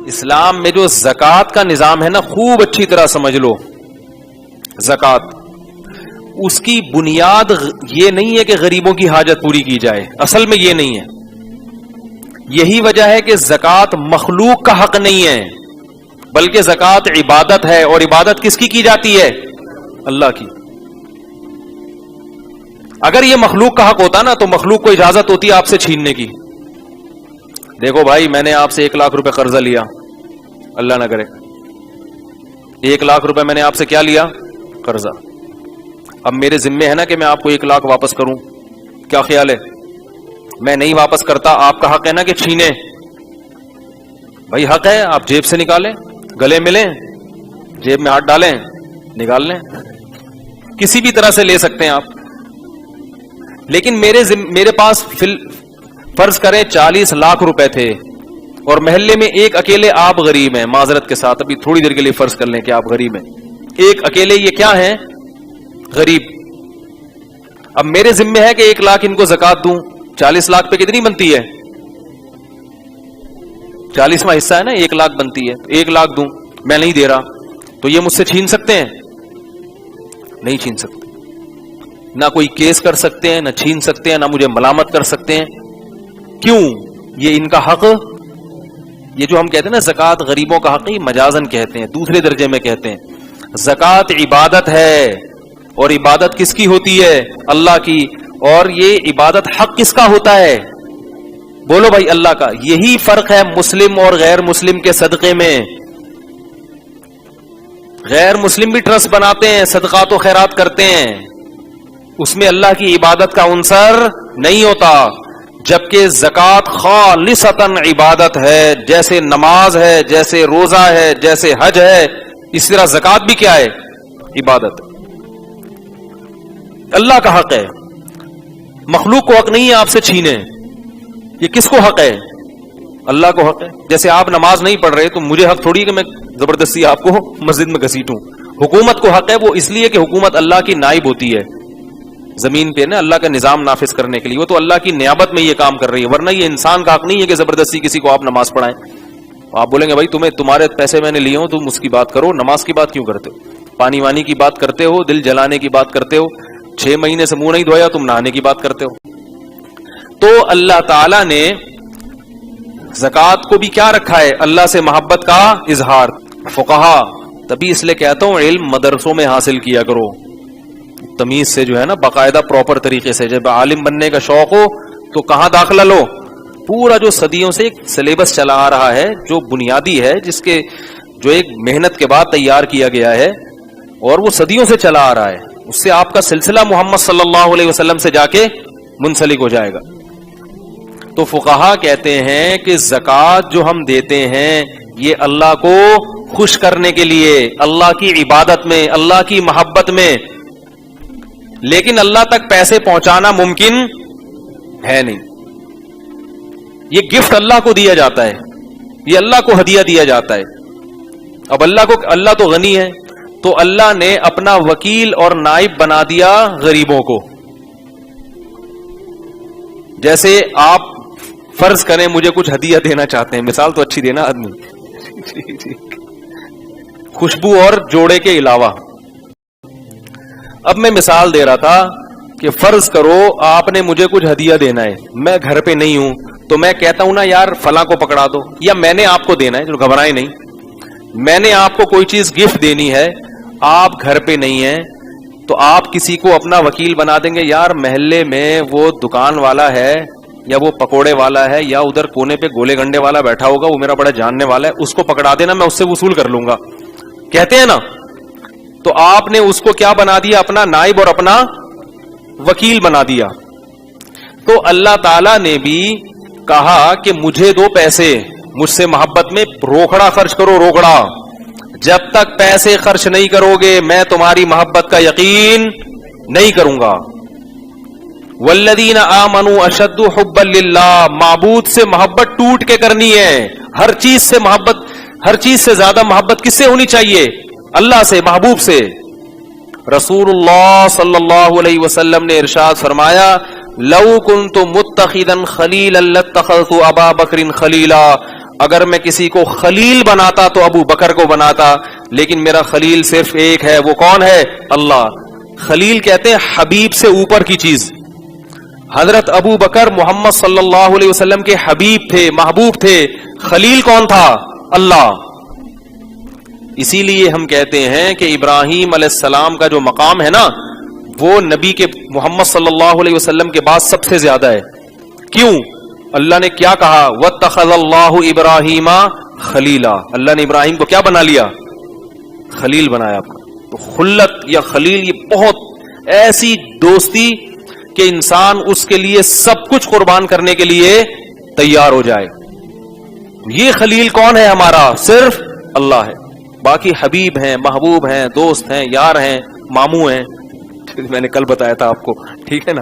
اسلام میں جو زکوٰۃ کا نظام ہے نا، خوب اچھی طرح سمجھ لو. زکوٰۃ اس کی بنیاد یہ نہیں ہے کہ غریبوں کی حاجت پوری کی جائے، اصل میں یہ نہیں ہے. یہی وجہ ہے کہ زکوٰۃ مخلوق کا حق نہیں ہے، بلکہ زکوٰۃ عبادت ہے. اور عبادت کس کی جاتی ہے؟ اللہ کی. اگر یہ مخلوق کا حق ہوتا نا تو مخلوق کو اجازت ہوتی ہے آپ سے چھیننے کی. دیکھو بھائی، میں نے آپ سے 1 لاکھ روپے قرضہ لیا، اللہ نہ کرے 1 لاکھ روپے میں نے آپ سے کیا لیا؟ قرضہ. اب میرے ذمے ہے نا کہ میں آپ کو 1 لاکھ واپس کروں. کیا خیال ہے؟ میں نہیں واپس کرتا، آپ کا حق ہے نا کہ چھینے. بھائی حق ہے، آپ جیب سے نکالیں، گلے ملیں، جیب میں ہاتھ ڈالیں، نکال لیں، کسی بھی طرح سے لے سکتے ہیں آپ. لیکن میرے پاس فرض کریں 40 لاکھ روپے تھے اور محلے میں ایک اکیلے آپ غریب ہیں. معذرت کے ساتھ ابھی تھوڑی دیر کے لیے فرض کر لیں کہ آپ غریب ہیں، ایک اکیلے یہ کیا ہیں؟ غریب. اب میرے ذمہ ہے کہ 1 لاکھ ان کو زکوٰۃ دوں. 40 لاکھ پہ کتنی بنتی ہے؟ 40واں حصہ ہے نا، 1 لاکھ بنتی ہے. 1 لاکھ دوں، میں نہیں دے رہا، تو یہ مجھ سے چھین سکتے ہیں؟ نہیں چھین سکتے. نہ کوئی کیس کر سکتے ہیں، نہ چھین سکتے ہیں، نہ مجھے ملامت کر سکتے ہیں. کیوں؟ یہ ان کا حق. یہ جو ہم کہتے ہیں نا زکوٰۃ غریبوں کا حق، یہ مجازن کہتے ہیں، دوسرے درجے میں کہتے ہیں. زکوٰۃ عبادت ہے، اور عبادت کس کی ہوتی ہے؟ اللہ کی. اور یہ عبادت حق کس کا ہوتا ہے؟ بولو بھائی، اللہ کا. یہی فرق ہے مسلم اور غیر مسلم کے صدقے میں. غیر مسلم بھی ٹرسٹ بناتے ہیں، صدقات و خیرات کرتے ہیں، اس میں اللہ کی عبادت کا عنصر نہیں ہوتا. جبکہ زکوٰۃ خالصتاً عبادت ہے، جیسے نماز ہے، جیسے روزہ ہے، جیسے حج ہے، اس طرح زکوٰۃ بھی کیا ہے؟ عبادت. اللہ کا حق ہے، مخلوق کو حق نہیں ہے آپ سے چھینے. یہ کس کو حق ہے؟ اللہ کو حق ہے. جیسے آپ نماز نہیں پڑھ رہے تو مجھے حق تھوڑی ہے کہ میں زبردستی آپ کو مسجد میں گھسیٹوں. حکومت کو حق ہے، وہ اس لیے کہ حکومت اللہ کی نائب ہوتی ہے زمین پہ نا، اللہ کا نظام نافذ کرنے کے لیے. وہ تو اللہ کی نیابت میں یہ کام کر رہی ہے، ورنہ یہ انسان کا حق نہیں ہے کہ زبردستی کسی کو آپ نماز پڑھائیں. آپ بولیں گے بھائی تمہارے پیسے میں نے لیے ہوں، تم اس کی بات کرو، نماز کی بات کیوں کرتے ہو؟ پانی وانی کی بات کرتے ہو، دل جلانے کی بات کرتے ہو، 6 مہینے سے منہ نہیں دھویا تم نہانے کی بات کرتے ہو. تو اللہ تعالی نے زکوٰۃ کو بھی کیا رکھا ہے؟ اللہ سے محبت کا اظہار. فقہا، تبھی اس لیے کہتا ہوں علم مدرسوں میں حاصل کیا کرو، تمیز سے جو ہے نا، باقاعدہ پراپر طریقے سے. جب عالم بننے کا شوق ہو تو کہاں داخلہ لو؟ پورا جو صدیوں سے ایک سلیبس چلا آ رہا ہے، جو بنیادی ہے، جو ایک محنت کے بعد تیار کیا گیا ہے، اور وہ صدیوں سے چلا آ رہا ہے. اس سے آپ کا سلسلہ محمد صلی اللہ علیہ وسلم سے جا کے منسلک ہو جائے گا. تو فقہا کہتے ہیں کہ زکوٰۃ جو ہم دیتے ہیں یہ اللہ کو خوش کرنے کے لیے، اللہ کی عبادت میں، اللہ کی محبت میں. لیکن اللہ تک پیسے پہنچانا ممکن ہے نہیں. یہ گفٹ اللہ کو دیا جاتا ہے، یہ اللہ کو ہدیہ دیا جاتا ہے. اب اللہ تو غنی ہے، تو اللہ نے اپنا وکیل اور نائب بنا دیا غریبوں کو. جیسے آپ فرض کریں مجھے کچھ ہدیہ دینا چاہتے ہیں، مثال تو اچھی دینا آدمی، خوشبو اور جوڑے کے علاوہ. اب میں مثال دے رہا تھا کہ فرض کرو آپ نے مجھے کچھ ہدیہ دینا ہے، میں گھر پہ نہیں ہوں، تو میں کہتا ہوں نا یار فلاں کو پکڑا دو، یا میں نے آپ کو دینا ہے، جو گھبرائیں نہیں، میں نے آپ کو کوئی چیز گفٹ دینی ہے، آپ گھر پہ نہیں ہیں، تو آپ کسی کو اپنا وکیل بنا دیں گے، یار محلے میں وہ دکان والا ہے، یا وہ پکوڑے والا ہے، یا ادھر کونے پہ گولے گنڈے والا بیٹھا ہوگا، وہ میرا بڑا جاننے والا ہے، اس کو پکڑا دینا، میں اس سے وصول کر لوں گا، کہتے ہیں نا. تو آپ نے اس کو کیا بنا دیا؟ اپنا نائب اور اپنا وکیل بنا دیا. تو اللہ تعالی نے بھی کہا کہ مجھے دو پیسے، مجھ سے محبت میں روکڑا خرچ کرو، روکڑا. جب تک پیسے خرچ نہیں کرو گے میں تمہاری محبت کا یقین نہیں کروں گا. والذین آمنوا اشد حبا للہ، معبود سے محبت ٹوٹ کے کرنی ہے. ہر چیز سے محبت، ہر چیز سے زیادہ محبت کس سے ہونی چاہیے؟ اللہ سے، محبوب سے. رسول اللہ صلی اللہ علیہ وسلم نے ارشاد فرمایا لو کنت متخذا خلیلا لاتخذت ابا بکر خلیلا، اگر میں کسی کو خلیل بناتا تو ابو بکر کو بناتا، لیکن میرا خلیل صرف ایک ہے، وہ کون ہے؟ اللہ۔ خلیل کہتے ہیں حبیب سے اوپر کی چیز۔ حضرت ابو بکر محمد صلی اللہ علیہ وسلم کے حبیب تھے، محبوب تھے۔ خلیل کون تھا؟ اللہ۔ اسی لیے ہم کہتے ہیں کہ ابراہیم علیہ السلام کا جو مقام ہے نا، وہ نبی کے محمد صلی اللہ علیہ وسلم کے بعد سب سے زیادہ ہے۔ کیوں؟ اللہ نے کیا کہا؟ وَاتَّخَذَ اللَّهُ إِبْرَاهِيمَ خَلِيلًا، اللہ نے ابراہیم کو کیا بنا لیا؟ خلیل بنایا۔ تو خلت یا خلیل یہ بہت ایسی دوستی کہ انسان اس کے لیے سب کچھ قربان کرنے کے لیے تیار ہو جائے۔ یہ خلیل کون ہے ہمارا؟ صرف اللہ ہے۔ باقی حبیب ہیں، محبوب ہیں، دوست ہیں، یار ہیں، ماموں ہیں، میں نے کل بتایا تھا آپ کو، ٹھیک ہے نا۔